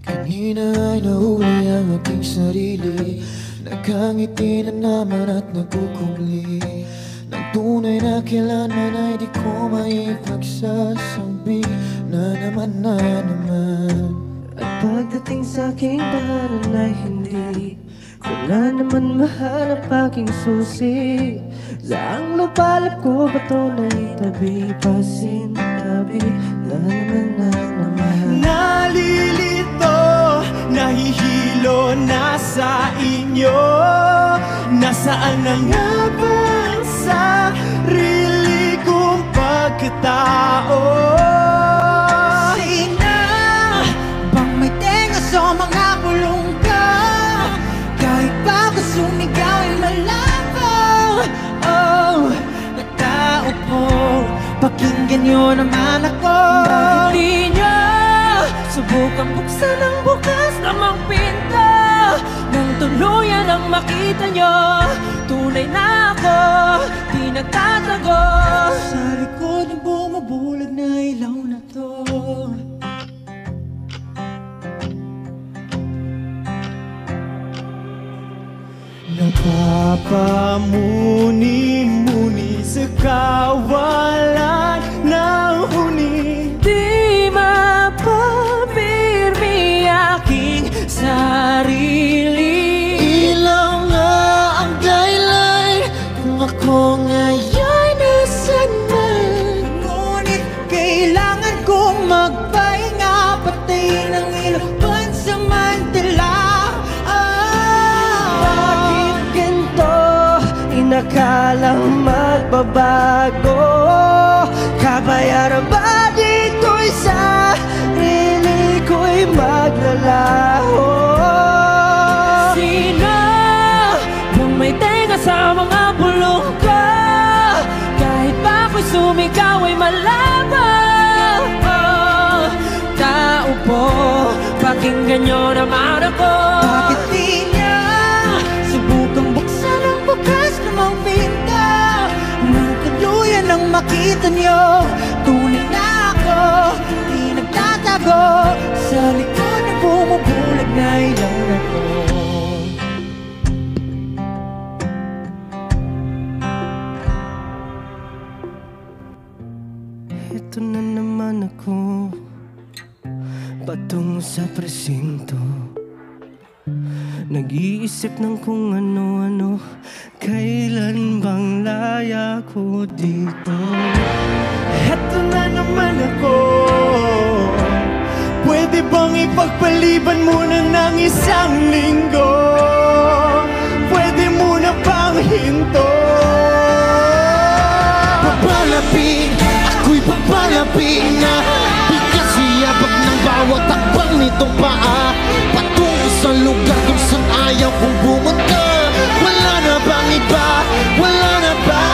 Kanina ay nahuli ang aking sarili, nakangiti na naman at nagkukubli. Nang tunay na kailanman ay di ko maipagsasabi na naman. At pagdating sa aking baharan ay hindi ko na naman mahanap aking susi. Saang lupalap ko ba ito na itabi? Pasintabi na naman. Nalilito, nahihilo na sa inyo. Nasaan na nga ba ang sarili kong pagkatao? Sina bang may tenga sa mga bulong ka? Kahit pa ako sumigaw ay malabo. Oh, natao po, pakinggan nyo naman ako. Bakit di nyo subukan buksan ang bukas namang pinto? Nang tuluyan ang makita nyo, tunay na ako, di nagtatago. Sa likod ng bumubulag na ilaw na to, napapamuni-muni sa kawalan ng huni. Di mapapirmi aking sarili. Ilaw nga ang dahilan kung ako ngayon nasan man. ngunit kailangan kong magpahinga, patayin ang ilaw pansamantala. Bakit ganito? Inakalang magbabago? Kabayaran ba dito'y sarili ko'y maglalaho? Sino bang may tenga sa mga bulong ko? Kahit pa ako'y sumigaw ay malabo. Oh, tao po, pakinggan nyo naman ako. Bakit di niya subukang buksan ang bukas namang pinto? Nang tuluyan ang makita niyo, tunay na ako, di nagtatago. Sa likod ng bumubulag na ilaw na to. Ito na naman ako, patungo sa presinto. Nag-iisip ng kung ano-ano, kailan bang laya ko dito? Eto na naman ako. Pwede bang ipagpaliban muna ng isang linggo? Pwede muna bang hinto? Papalapin, ako'y papalapin na bigas iyabag ng bawat takbang nitong paa, patungo sa lugar kung saan ayaw kong pumunta. Wala na bang iba? Wala na ba?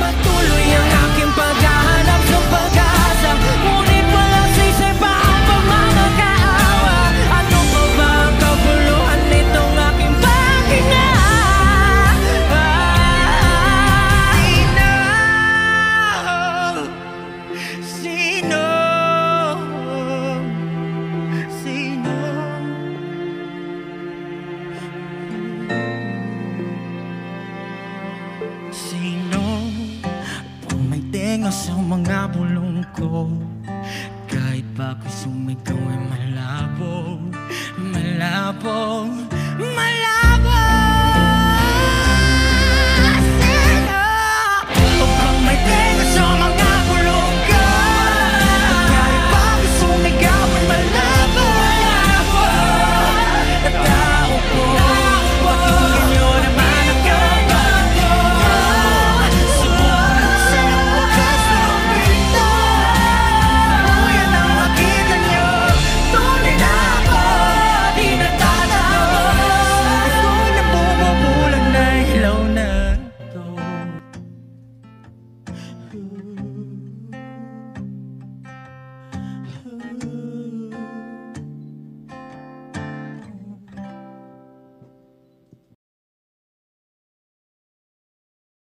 Patuloy ang aking paghahanap sa pag-asa, ngunit walang sisay pa ang pagmakakaawa. Ano pa ba ang kabuluhan nitong aking paghinga? Sino? Sino? Sino pang may tenga sa mga bulong ko? Kahit pa ako'y sumigaw ay malabo, malabo.